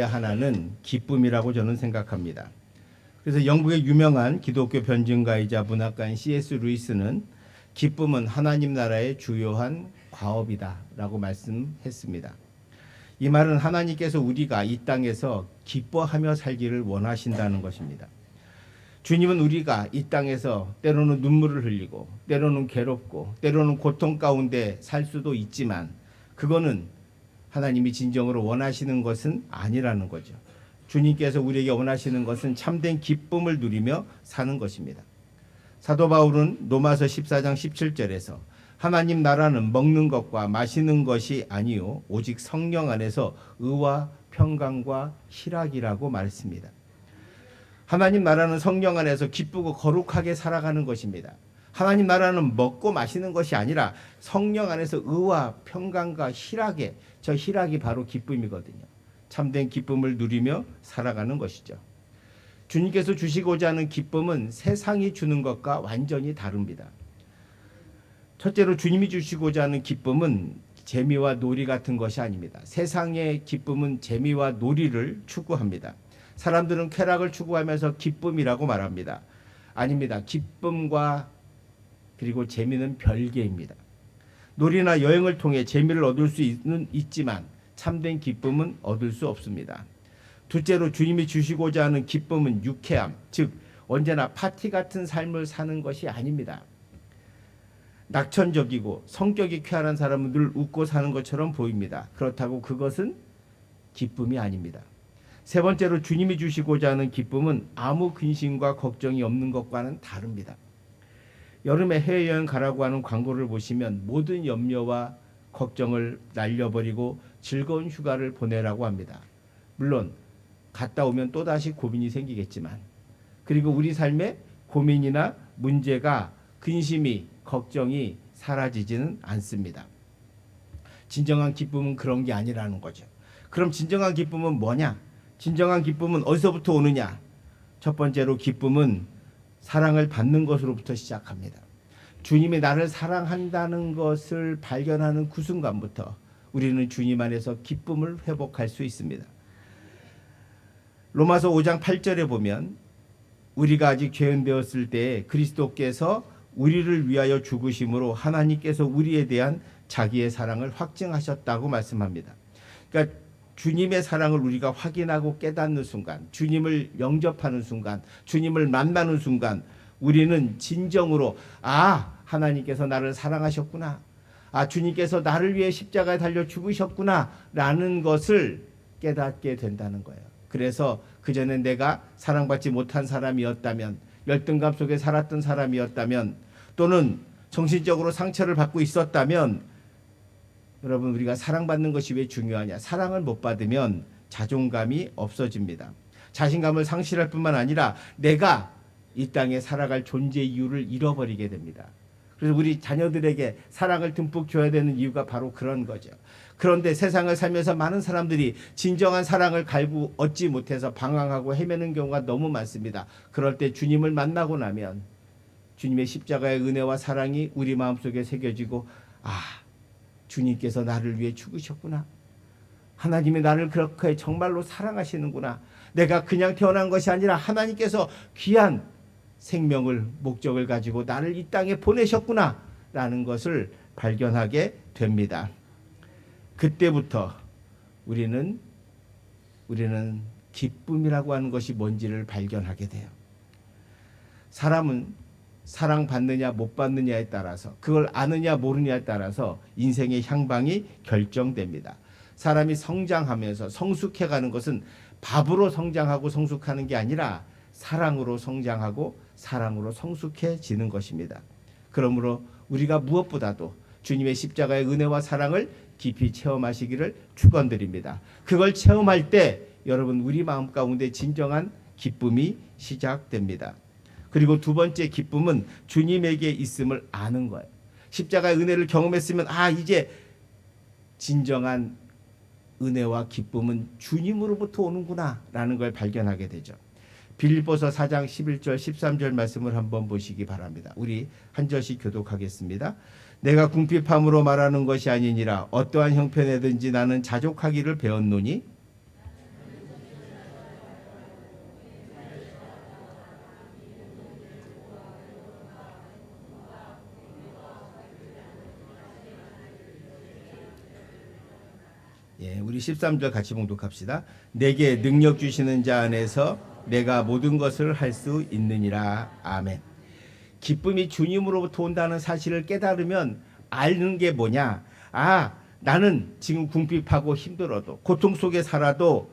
하나는 기쁨이라고 저는 생각합니다. 그래서 영국의 유명한 기독교 변증가이자 문학가인 C.S. 루이스는 기쁨은 하나님 나라의 주요한 과업이다라고 말씀했습니다. 이 말은 하나님께서 우리가 이 땅에서 기뻐하며 살기를 원하신다는 것입니다. 주님은 우리가 이 땅에서 때로는 눈물을 흘리고 때로는 괴롭고 때로는 고통 가운데 살 수도 있지만 그거는 하나님이 진정으로 원하시는 것은 아니라는 거죠. 주님께서 우리에게 원하시는 것은 참된 기쁨을 누리며 사는 것입니다. 사도 바울은 로마서 14장 17절에서 하나님 나라는 먹는 것과 마시는 것이 아니요 오직 성령 안에서 의와 평강과 희락이라고 말했습니다. 하나님 나라는 성령 안에서 기쁘고 거룩하게 살아가는 것입니다. 하나님 나라는 먹고 마시는 것이 아니라 성령 안에서 의와 평강과 희락에, 저 희락이 바로 기쁨이거든요. 참된 기쁨을 누리며 살아가는 것이죠. 주님께서 주시고자 하는 기쁨은 세상이 주는 것과 완전히 다릅니다. 첫째로 주님이 주시고자 하는 기쁨은 재미와 놀이 같은 것이 아닙니다. 세상의 기쁨은 재미와 놀이를 추구합니다. 사람들은 쾌락을 추구하면서 기쁨이라고 말합니다. 아닙니다. 기쁨과 그리고 재미는 별개입니다. 놀이나 여행을 통해 재미를 얻을 수 있지만 참된 기쁨은 얻을 수 없습니다. 둘째로 주님이 주시고자 하는 기쁨은 유쾌함, 즉 언제나 파티 같은 삶을 사는 것이 아닙니다. 낙천적이고 성격이 쾌활한 사람은 늘 웃고 사는 것처럼 보입니다. 그렇다고 그것은 기쁨이 아닙니다. 세 번째로 주님이 주시고자 하는 기쁨은 아무 근심과 걱정이 없는 것과는 다릅니다. 여름에 해외여행 가라고 하는 광고를 보시면 모든 염려와 걱정을 날려버리고 즐거운 휴가를 보내라고 합니다. 물론 갔다 오면 또다시 고민이 생기겠지만 그리고 우리 삶에 고민이나 문제가 근심이 걱정이 사라지지는 않습니다. 진정한 기쁨은 그런 게 아니라는 거죠. 그럼 진정한 기쁨은 뭐냐? 진정한 기쁨은 어디서부터 오느냐? 첫 번째로 기쁨은 사랑을 받는 것으로부터 시작합니다. 주님이 나를 사랑한다는 것을 발견하는 그 순간부터 우리는 주님 안에서 기쁨을 회복할 수 있습니다. 로마서 5장 8절에 보면 우리가 아직 죄인 되었을 때 그리스도께서 우리를 위하여 죽으심으로 하나님께서 우리에 대한 자기의 사랑을 확증하셨다고 말씀합니다. 그러니까 주님의 사랑을 우리가 확인하고 깨닫는 순간, 주님을 영접하는 순간, 주님을 만나는 순간 우리는 진정으로 하나님께서 나를 사랑하셨구나. 주님께서 나를 위해 십자가에 달려 죽으셨구나 라는 것을 깨닫게 된다는 거예요. 그래서 그전에 내가 사랑받지 못한 사람이었다면, 열등감 속에 살았던 사람이었다면, 또는 정신적으로 상처를 받고 있었다면, 여러분 우리가 사랑받는 것이 왜 중요하냐? 사랑을 못 받으면 자존감이 없어집니다. 자신감을 상실할 뿐만 아니라 내가 이 땅에 살아갈 존재 이유를 잃어버리게 됩니다. 그래서 우리 자녀들에게 사랑을 듬뿍 줘야 되는 이유가 바로 그런 거죠. 그런데 세상을 살면서 많은 사람들이 진정한 사랑을 갈구 얻지 못해서 방황하고 헤매는 경우가 너무 많습니다. 그럴 때 주님을 만나고 나면 주님의 십자가의 은혜와 사랑이 우리 마음속에 새겨지고 주님께서 나를 위해 죽으셨구나. 하나님이 나를 그렇게 정말로 사랑하시는구나. 내가 그냥 태어난 것이 아니라 하나님께서 귀한 생명을 목적을 가지고 나를 이 땅에 보내셨구나 라는 것을 발견하게 됩니다. 그때부터 우리는 기쁨이라고 하는 것이 뭔지를 발견하게 돼요. 사람은 사랑받느냐 못 받느냐에 따라서, 그걸 아느냐 모르느냐에 따라서 인생의 향방이 결정됩니다. 사람이 성장하면서 성숙해가는 것은 밥으로 성장하고 성숙하는 게 아니라 사랑으로 성장하고 사랑으로 성숙해지는 것입니다. 그러므로 우리가 무엇보다도 주님의 십자가의 은혜와 사랑을 깊이 체험하시기를 축원드립니다. 그걸 체험할 때 여러분 우리 마음 가운데 진정한 기쁨이 시작됩니다. 그리고 두 번째 기쁨은 주님에게 있음을 아는 거예요. 십자가의 은혜를 경험했으면 이제 진정한 은혜와 기쁨은 주님으로부터 오는구나 라는 걸 발견하게 되죠. 빌립보서 4장 11절 13절 말씀을 한번 보시기 바랍니다. 우리 한 절씩 교독하겠습니다. 내가 궁핍함으로 말하는 것이 아니니라 어떠한 형편에든지 나는 자족하기를 배웠노니 예, 우리 13절 같이 봉독합시다. 내게 능력 주시는 자 안에서 내가 모든 것을 할 수 있느니라. 아멘. 기쁨이 주님으로부터 온다는 사실을 깨달으면 아는 게 뭐냐? 아, 나는 지금 궁핍하고 힘들어도 고통 속에 살아도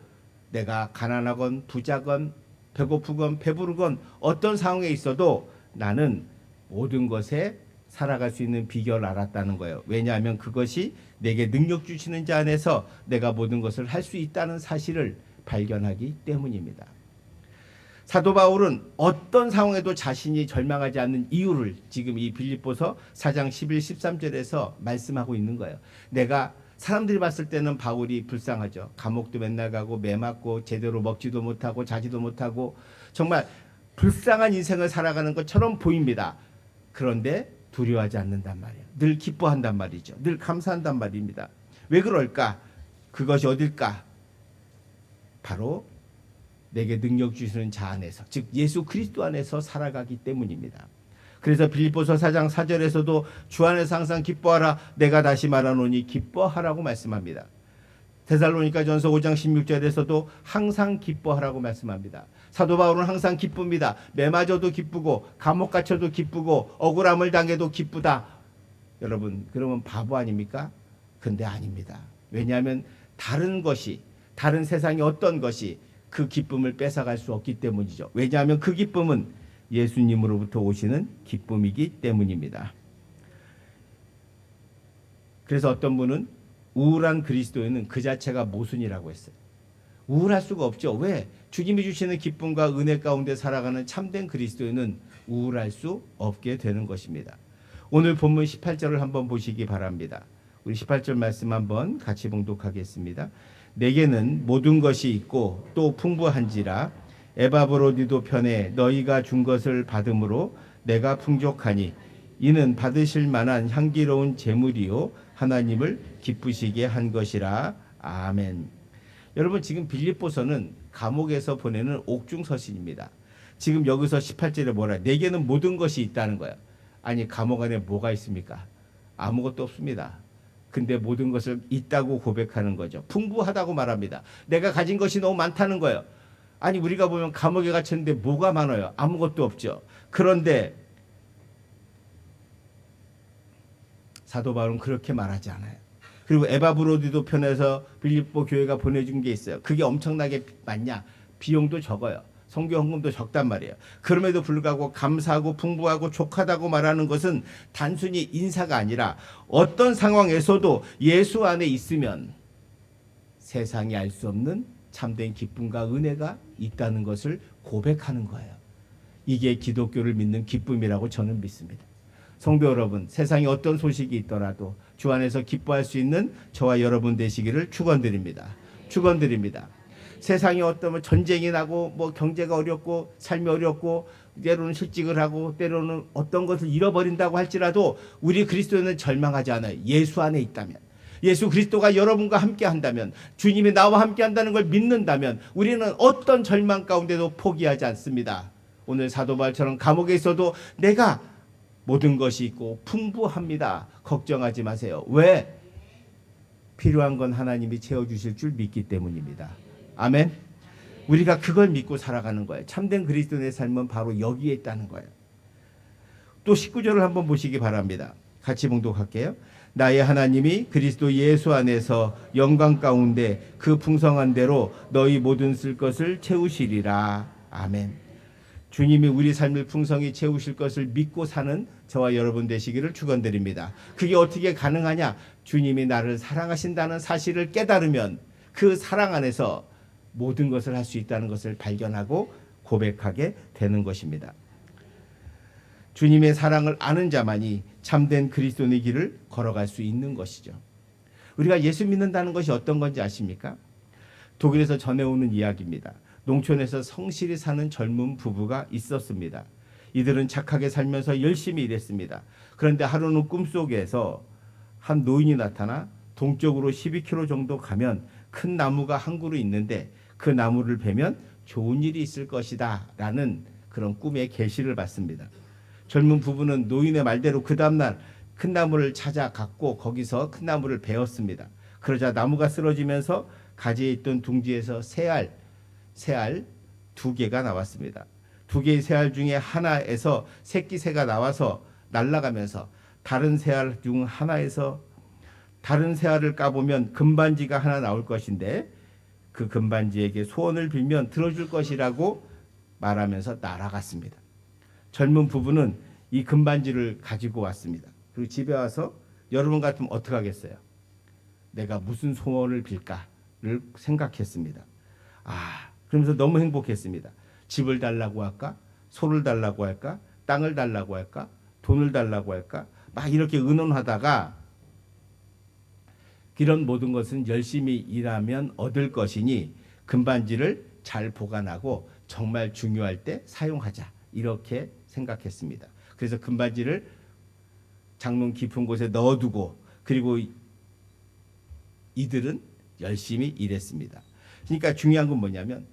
내가 가난하건 부자건 배고프건 배부르건 어떤 상황에 있어도 나는 모든 것에 살아갈 수 있는 비결을 알았다는 거예요. 왜냐하면 그것이 내게 능력 주시는 자 안에서 내가 모든 것을 할 수 있다는 사실을 발견하기 때문입니다. 사도 바울은 어떤 상황에도 자신이 절망하지 않는 이유를 지금 이 빌립보서 4장 11, 13절에서 말씀하고 있는 거예요. 내가 사람들이 봤을 때는 바울이 불쌍하죠. 감옥도 맨날 가고 매 맞고 제대로 먹지도 못하고 자지도 못하고 정말 불쌍한 인생을 살아가는 것처럼 보입니다. 그런데 두려워하지 않는단 말이에요. 늘 기뻐한단 말이죠. 늘 감사한단 말입니다. 왜 그럴까? 그것이 어딜까? 바로 내게 능력 주시는 자 안에서, 즉 예수 그리스도 안에서 살아가기 때문입니다. 그래서 빌립보서 4장 4절에서도 주 안에서 항상 기뻐하라, 내가 다시 말하노니 기뻐하라고 말씀합니다. 데살로니가전서 5장 16절에서도 항상 기뻐하라고 말씀합니다. 사도 바울은 항상 기쁩니다. 매 맞아도 기쁘고 감옥 갇혀도 기쁘고 억울함을 당해도 기쁘다. 여러분, 그러면 바보 아닙니까? 근데 아닙니다. 왜냐하면 다른 것이, 다른 세상의 어떤 것이 그 기쁨을 뺏어갈 수 없기 때문이죠. 왜냐하면 그 기쁨은 예수님으로부터 오시는 기쁨이기 때문입니다. 그래서 어떤 분은 우울한 그리스도인은 그 자체가 모순이라고 했어요. 우울할 수가 없죠. 왜? 주님이 주시는 기쁨과 은혜 가운데 살아가는 참된 그리스도인은 우울할 수 없게 되는 것입니다. 오늘 본문 18절을 한번 보시기 바랍니다. 우리 18절 말씀 한번 같이 봉독하겠습니다. 내게는 모든 것이 있고 또 풍부한지라 에바브로디도 편에 너희가 준 것을 받음으로 내가 풍족하니 이는 받으실 만한 향기로운 제물이요 하나님을 기쁘시게 한 것이라. 아멘. 여러분, 지금 빌립보서는 감옥에서 보내는 옥중서신입니다. 지금 여기서 18절에 뭐라? 내게는 모든 것이 있다는 거야. 아니, 감옥 안에 뭐가 있습니까? 아무것도 없습니다. 근데 모든 것을 있다고 고백하는 거죠. 풍부하다고 말합니다. 내가 가진 것이 너무 많다는 거예요. 아니, 우리가 보면 감옥에 갇혔는데 뭐가 많아요? 아무것도 없죠. 그런데 사도 바울은 그렇게 말하지 않아요. 그리고 에바브로디도 편에서 빌립보 교회가 보내준 게 있어요. 그게 엄청나게 많냐? 비용도 적어요. 선교 헌금도 적단 말이에요. 그럼에도 불구하고 감사하고 풍부하고 족하다고 말하는 것은 단순히 인사가 아니라 어떤 상황에서도 예수 안에 있으면 세상이 알 수 없는 참된 기쁨과 은혜가 있다는 것을 고백하는 거예요. 이게 기독교를 믿는 기쁨이라고 저는 믿습니다. 성도 여러분, 세상에 어떤 소식이 있더라도 주 안에서 기뻐할 수 있는 저와 여러분 되시기를 축원드립니다. 축원드립니다. 세상에 어떤 전쟁이 나고 뭐 경제가 어렵고 삶이 어렵고 때로는 실직을 하고 때로는 어떤 것을 잃어버린다고 할지라도 우리 그리스도인은 절망하지 않아요. 예수 안에 있다면, 예수 그리스도가 여러분과 함께 한다면, 주님이 나와 함께 한다는 걸 믿는다면 우리는 어떤 절망 가운데도 포기하지 않습니다. 오늘 사도 바울처럼 감옥에 있어도 내가 모든 것이 있고 풍부합니다. 걱정하지 마세요. 왜? 필요한 건 하나님이 채워주실 줄 믿기 때문입니다. 아멘. 우리가 그걸 믿고 살아가는 거예요. 참된 그리스도인의 삶은 바로 여기에 있다는 거예요. 또 19절을 한번 보시기 바랍니다. 같이 봉독할게요. 나의 하나님이 그리스도 예수 안에서 영광 가운데 그 풍성한 대로 너희 모든 쓸 것을 채우시리라. 아멘. 주님이 우리 삶을 풍성히 채우실 것을 믿고 사는 저와 여러분 되시기를 축원드립니다. 그게 어떻게 가능하냐? 주님이 나를 사랑하신다는 사실을 깨달으면 그 사랑 안에서 모든 것을 할 수 있다는 것을 발견하고 고백하게 되는 것입니다. 주님의 사랑을 아는 자만이 참된 그리스도의 길을 걸어갈 수 있는 것이죠. 우리가 예수 믿는다는 것이 어떤 건지 아십니까? 독일에서 전해오는 이야기입니다. 농촌에서 성실히 사는 젊은 부부가 있었습니다. 이들은 착하게 살면서 열심히 일했습니다. 그런데 하루는 꿈속에서 한 노인이 나타나 동쪽으로 12km 정도 가면 큰 나무가 한 그루 있는데 그 나무를 베면 좋은 일이 있을 것이다 라는 그런 꿈의 계시를 받습니다. 젊은 부부는 노인의 말대로 그 다음날 큰 나무를 찾아갔고 거기서 큰 나무를 베었습니다. 그러자 나무가 쓰러지면서 가지에 있던 둥지에서 새알 2개가 나왔습니다. 2개의 새알 중에 하나에서 새끼 새가 나와서 날아가면서 다른 새알 중 하나에서 다른 새알을 까보면 금반지가 하나 나올 것인데 그 금반지에게 소원을 빌면 들어줄 것이라고 말하면서 날아갔습니다. 젊은 부부는 이 금반지를 가지고 왔습니다. 그리고 집에 와서 여러분 같으면 어떻게 하겠어요? 내가 무슨 소원을 빌까를 생각했습니다. 그러면서 너무 행복했습니다. 집을 달라고 할까? 소를 달라고 할까? 땅을 달라고 할까? 돈을 달라고 할까? 막 이렇게 의논하다가 이런 모든 것은 열심히 일하면 얻을 것이니 금반지를 잘 보관하고 정말 중요할 때 사용하자 이렇게 생각했습니다. 그래서 금반지를 장롱 깊은 곳에 넣어두고 그리고 이들은 열심히 일했습니다. 그러니까 중요한 건 뭐냐면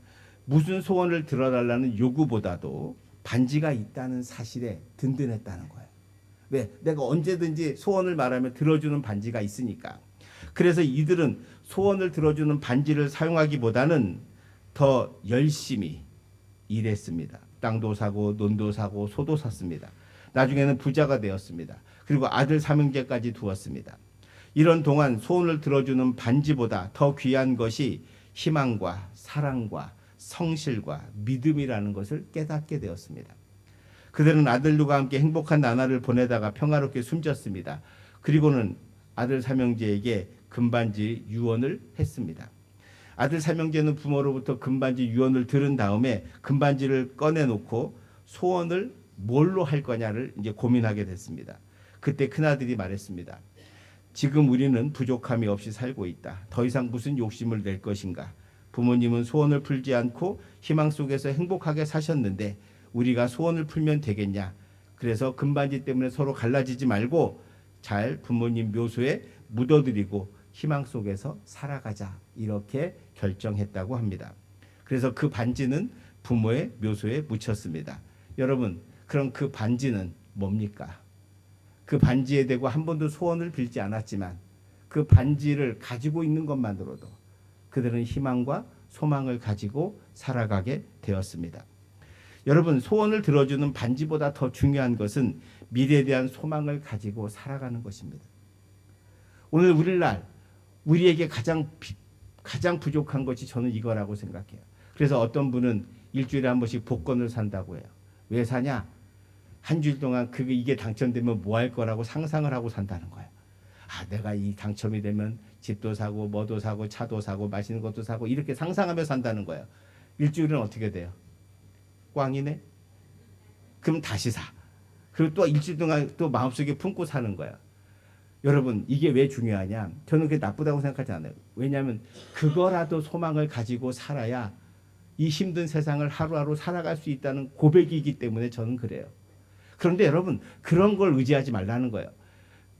무슨 소원을 들어달라는 요구보다도 반지가 있다는 사실에 든든했다는 거예요. 왜? 내가 언제든지 소원을 말하면 들어주는 반지가 있으니까. 그래서 이들은 소원을 들어주는 반지를 사용하기보다는 더 열심히 일했습니다. 땅도 사고 논도 사고 소도 샀습니다. 나중에는 부자가 되었습니다. 그리고 아들 삼형제까지 두었습니다. 이런 동안 소원을 들어주는 반지보다 더 귀한 것이 희망과 사랑과 성실과 믿음이라는 것을 깨닫게 되었습니다. 그들은 아들들과 함께 행복한 나날을 보내다가 평화롭게 숨졌습니다. 그리고는 아들 삼형제에게 금반지 유언을 했습니다. 아들 삼형제는 부모로부터 금반지 유언을 들은 다음에 금반지를 꺼내놓고 소원을 뭘로 할 거냐를 이제 고민하게 됐습니다. 그때 큰아들이 말했습니다. 지금 우리는 부족함이 없이 살고 있다. 더 이상 무슨 욕심을 낼 것인가? 부모님은 소원을 풀지 않고 희망 속에서 행복하게 사셨는데 우리가 소원을 풀면 되겠냐? 그래서 금반지 때문에 서로 갈라지지 말고 잘 부모님 묘소에 묻어드리고 희망 속에서 살아가자 이렇게 결정했다고 합니다. 그래서 그 반지는 부모의 묘소에 묻혔습니다. 여러분, 그럼 그 반지는 뭡니까? 그 반지에 대고 한 번도 소원을 빌지 않았지만 그 반지를 가지고 있는 것만으로도 그들은 희망과 소망을 가지고 살아가게 되었습니다. 여러분, 소원을 들어주는 반지보다 더 중요한 것은 미래에 대한 소망을 가지고 살아가는 것입니다. 오늘 우리날 우리에게 가장 부족한 것이 저는 이거라고 생각해요. 그래서 어떤 분은 일주일에 한 번씩 복권을 산다고 해요. 왜 사냐? 한 주일 동안 이게 당첨되면 뭐 할 거라고 상상을 하고 산다는 거예요. 내가 이 당첨이 되면 집도 사고 뭐도 사고 차도 사고 맛있는 것도 사고 이렇게 상상하며 산다는 거예요. 일주일은 어떻게 돼요? 꽝이네? 그럼 다시 사. 그리고 또 일주일 동안 또 마음속에 품고 사는 거예요. 여러분, 이게 왜 중요하냐? 저는 그게 나쁘다고 생각하지 않아요. 왜냐하면 그거라도 소망을 가지고 살아야 이 힘든 세상을 하루하루 살아갈 수 있다는 고백이기 때문에 저는 그래요. 그런데 여러분, 그런 걸 의지하지 말라는 거예요.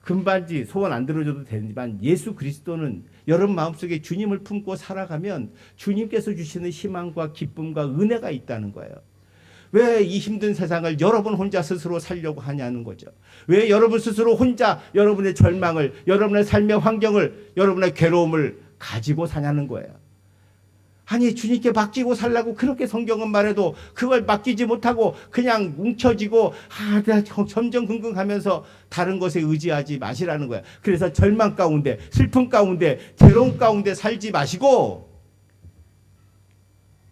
금반지 소원 안 들어줘도 되지만 예수 그리스도는 여러분 마음속에 주님을 품고 살아가면 주님께서 주시는 희망과 기쁨과 은혜가 있다는 거예요. 왜 이 힘든 세상을 여러분 혼자 스스로 살려고 하냐는 거죠. 왜 여러분 스스로 혼자 여러분의 절망을, 여러분의 삶의 환경을, 여러분의 괴로움을 가지고 사냐는 거예요. 아니, 주님께 맡기고 살라고 그렇게 성경은 말해도 그걸 맡기지 못하고 그냥 뭉쳐지고 내가 점점긍긍하면서 다른 것에 의지하지 마시라는 거야. 그래서 절망 가운데, 슬픔 가운데, 괴로움 가운데 살지 마시고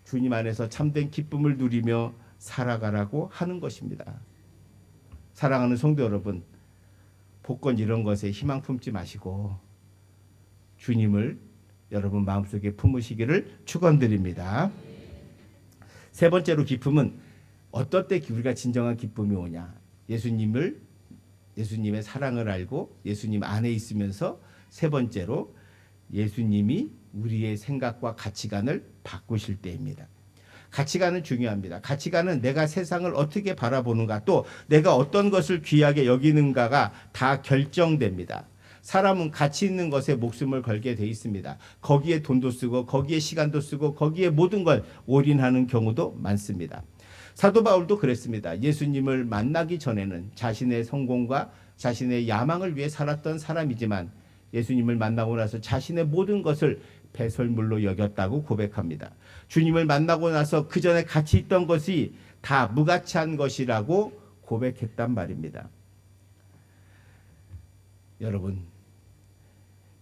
주님 안에서 참된 기쁨을 누리며 살아가라고 하는 것입니다. 사랑하는 성도 여러분, 복권 이런 것에 희망 품지 마시고 주님을 여러분 마음속에 품으시기를 축원드립니다. 세 번째로 기쁨은 어떨 때 우리가 진정한 기쁨이 오냐? 예수님의 사랑을 알고 예수님 안에 있으면서 세 번째로 예수님이 우리의 생각과 가치관을 바꾸실 때입니다. 가치관은 중요합니다. 가치관은 내가 세상을 어떻게 바라보는가, 또 내가 어떤 것을 귀하게 여기는가가 다 결정됩니다. 사람은 가치 있는 것에 목숨을 걸게 돼 있습니다. 거기에 돈도 쓰고 거기에 시간도 쓰고 거기에 모든 걸 올인하는 경우도 많습니다. 사도 바울도 그랬습니다. 예수님을 만나기 전에는 자신의 성공과 자신의 야망을 위해 살았던 사람이지만 예수님을 만나고 나서 자신의 모든 것을 배설물로 여겼다고 고백합니다. 주님을 만나고 나서 그 전에 같이 있던 것이 다 무가치한 것이라고 고백했단 말입니다. 여러분,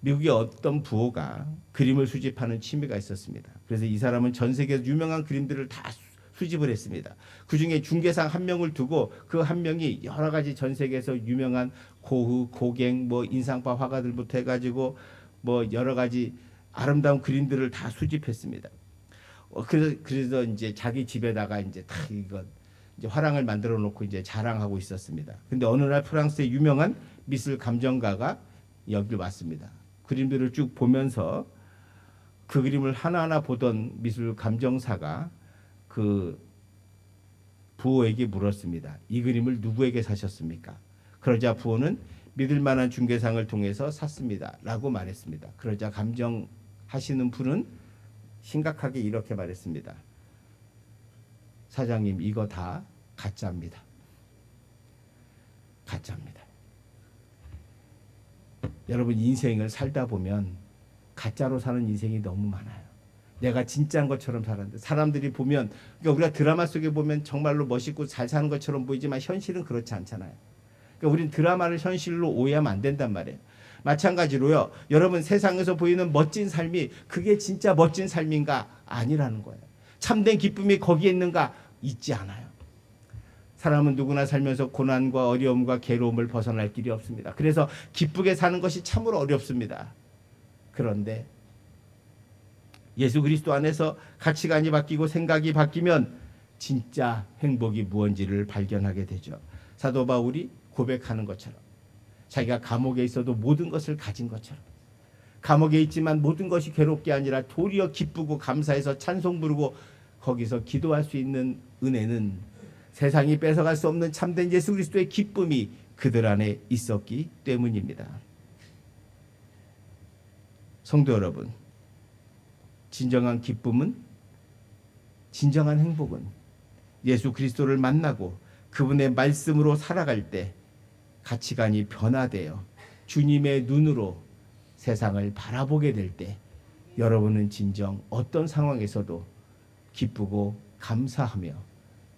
미국의 어떤 부호가 그림을 수집하는 취미가 있었습니다. 그래서 이 사람은 전 세계에서 유명한 그림들을 다 수집을 했습니다. 그 중에 중개상 한 명을 두고 그 한 명이 여러 가지 전 세계에서 유명한 고흐, 고갱, 인상파 화가들부터 해가지고 여러 가지 아름다운 그림들을 다 수집했습니다. 그래서 이제 자기 집에다가 이제 다 이제 화랑을 만들어 놓고 이제 자랑하고 있었습니다. 근데 어느 날 프랑스의 유명한 미술 감정가가 여기를 왔습니다. 그림들을 쭉 보면서 그 그림을 하나하나 보던 미술 감정사가 그 부호에게 물었습니다. 이 그림을 누구에게 사셨습니까? 그러자 부호는 믿을 만한 중개상을 통해서 샀습니다. 라고 말했습니다. 그러자 감정하시는 분은 심각하게 이렇게 말했습니다. 사장님, 이거 다 가짜입니다. 가짜입니다. 여러분, 인생을 살다 보면 가짜로 사는 인생이 너무 많아요. 내가 진짜인 것처럼 살았는데 사람들이 보면, 그러니까 우리가 드라마 속에 보면 정말로 멋있고 잘 사는 것처럼 보이지만 현실은 그렇지 않잖아요. 그러니까 우린 드라마를 현실로 오해하면 안 된단 말이에요. 마찬가지로요, 여러분, 세상에서 보이는 멋진 삶이 그게 진짜 멋진 삶인가? 아니라는 거예요. 참된 기쁨이 거기에 있는가? 있지 않아요. 사람은 누구나 살면서 고난과 어려움과 괴로움을 벗어날 길이 없습니다. 그래서 기쁘게 사는 것이 참으로 어렵습니다. 그런데 예수 그리스도 안에서 가치관이 바뀌고 생각이 바뀌면 진짜 행복이 무언지를 발견하게 되죠. 사도 바울이 고백하는 것처럼 자기가 감옥에 있어도 모든 것을 가진 것처럼, 감옥에 있지만 모든 것이 괴롭게 아니라 도리어 기쁘고 감사해서 찬송 부르고 거기서 기도할 수 있는 은혜는 세상이 뺏어갈 수 없는 참된 예수 그리스도의 기쁨이 그들 안에 있었기 때문입니다. 성도 여러분, 진정한 기쁨은, 진정한 행복은 예수 그리스도를 만나고 그분의 말씀으로 살아갈 때 가치관이 변화되어 주님의 눈으로 세상을 바라보게 될 때 여러분은 진정 어떤 상황에서도 기쁘고 감사하며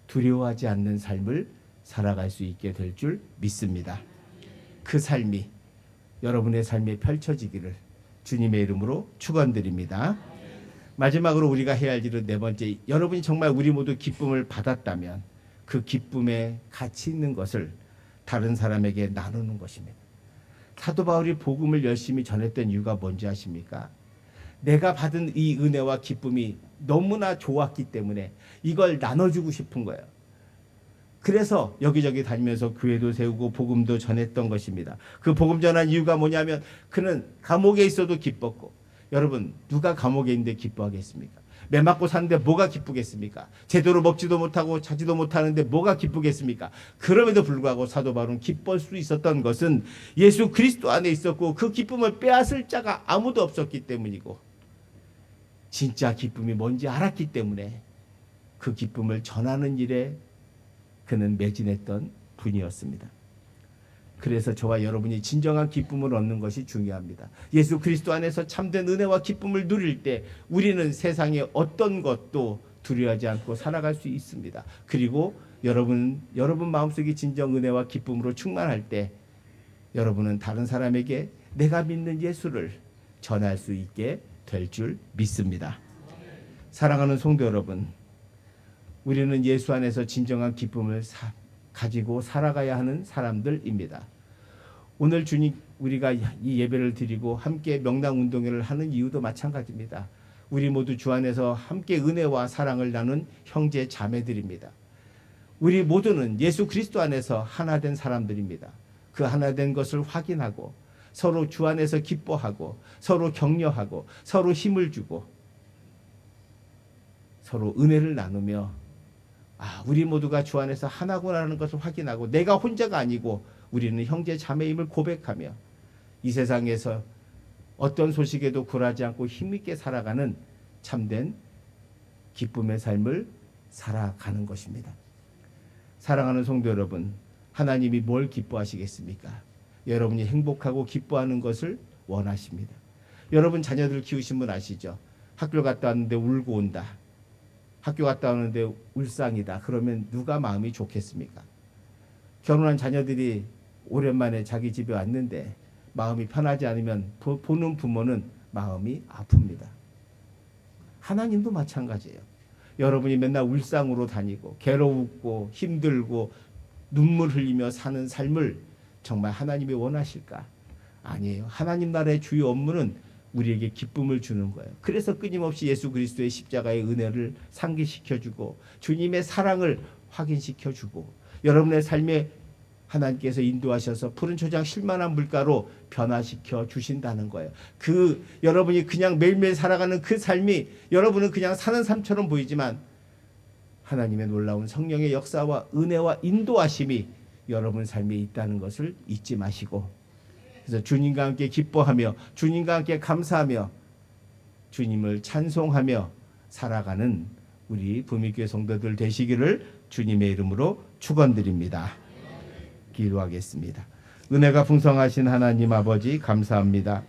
두려워하지 않는 삶을 살아갈 수 있게 될 줄 믿습니다. 그 삶이 여러분의 삶에 펼쳐지기를 주님의 이름으로 축원드립니다. 마지막으로 우리가 해야 할 일은 네 번째, 여러분이 정말 우리 모두 기쁨을 받았다면 그 기쁨에 가치 있는 것을 다른 사람에게 나누는 것입니다. 사도 바울이 복음을 열심히 전했던 이유가 뭔지 아십니까? 내가 받은 이 은혜와 기쁨이 너무나 좋았기 때문에 이걸 나눠주고 싶은 거예요. 그래서 여기저기 다니면서 교회도 세우고 복음도 전했던 것입니다. 그 복음 전한 이유가 뭐냐면 그는 감옥에 있어도 기뻤고, 여러분, 누가 감옥에 있는데 기뻐하겠습니까? 매 맞고 사는데 뭐가 기쁘겠습니까? 제대로 먹지도 못하고 자지도 못하는데 뭐가 기쁘겠습니까? 그럼에도 불구하고 사도 바울은 기뻐할 수 있었던 것은 예수 그리스도 안에 있었고 그 기쁨을 빼앗을 자가 아무도 없었기 때문이고, 진짜 기쁨이 뭔지 알았기 때문에 그 기쁨을 전하는 일에 그는 매진했던 분이었습니다. 그래서 저와 여러분이 진정한 기쁨을 얻는 것이 중요합니다. 예수 그리스도 안에서 참된 은혜와 기쁨을 누릴 때 우리는 세상의 어떤 것도 두려워하지 않고 살아갈 수 있습니다. 그리고 여러분 마음속에 진정 은혜와 기쁨으로 충만할 때 여러분은 다른 사람에게 내가 믿는 예수를 전할 수 있게 될 줄 믿습니다. 사랑하는 성도 여러분, 우리는 예수 안에서 진정한 기쁨을 가지고 살아가야 하는 사람들입니다. 오늘 주님, 우리가 이 예배를 드리고 함께 명랑 운동회를 하는 이유도 마찬가지입니다. 우리 모두 주 안에서 함께 은혜와 사랑을 나눈 형제 자매들입니다. 우리 모두는 예수 그리스도 안에서 하나 된 사람들입니다. 그 하나 된 것을 확인하고 서로 주 안에서 기뻐하고 서로 격려하고 서로 힘을 주고 서로 은혜를 나누며 우리 모두가 주 안에서 하나구나라는 것을 확인하고 내가 혼자가 아니고 우리는 형제 자매임을 고백하며 이 세상에서 어떤 소식에도 굴하지 않고 힘있게 살아가는 참된 기쁨의 삶을 살아가는 것입니다. 사랑하는 성도 여러분, 하나님이 뭘 기뻐하시겠습니까? 여러분이 행복하고 기뻐하는 것을 원하십니다. 여러분 자녀들 키우신 분 아시죠? 학교 갔다 왔는데 울고 온다. 학교 갔다 오는데 울상이다. 그러면 누가 마음이 좋겠습니까? 결혼한 자녀들이 오랜만에 자기 집에 왔는데 마음이 편하지 않으면 보는 부모는 마음이 아픕니다. 하나님도 마찬가지예요. 여러분이 맨날 울상으로 다니고 괴로웠고 힘들고 눈물 흘리며 사는 삶을 정말 하나님이 원하실까? 아니에요. 하나님 나라의 주요 업무는 우리에게 기쁨을 주는 거예요. 그래서 끊임없이 예수 그리스도의 십자가의 은혜를 상기시켜주고 주님의 사랑을 확인시켜주고 여러분의 삶에 하나님께서 인도하셔서 푸른 초장 쉴만한 물가로 변화시켜 주신다는 거예요. 여러분이 그냥 매일매일 살아가는 그 삶이 여러분은 그냥 사는 삶처럼 보이지만 하나님의 놀라운 성령의 역사와 은혜와 인도하심이 여러분 삶에 있다는 것을 잊지 마시고, 그래서 주님과 함께 기뻐하며 주님과 함께 감사하며 주님을 찬송하며 살아가는 우리 부미교회 성도들 되시기를 주님의 이름으로 축원드립니다. 기도하겠습니다. 은혜가 풍성하신 하나님 아버지 감사합니다.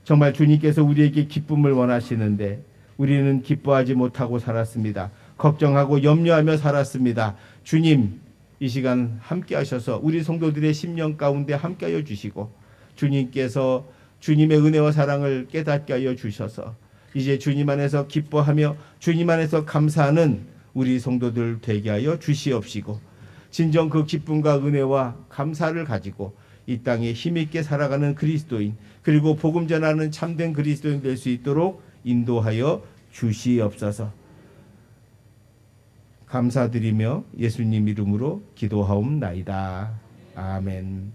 정말 주님께서 우리에게 기쁨을 원하시는데 우리는 기뻐하지 못하고 살았습니다. 걱정하고 염려하며 살았습니다. 주님, 이 시간 함께 하셔서 우리 성도들의 심령 가운데 함께 하여 주시고 주님께서 주님의 은혜와 사랑을 깨닫게 하여 주셔서 이제 주님 안에서 기뻐하며 주님 안에서 감사하는 우리 성도들 되게 하여 주시옵시고 진정 그 기쁨과 은혜와 감사를 가지고 이 땅에 힘있게 살아가는 그리스도인 그리고 복음 전하는 참된 그리스도인 될 수 있도록 인도하여 주시옵소서. 감사드리며 예수님 이름으로 기도하옵나이다. 아멘.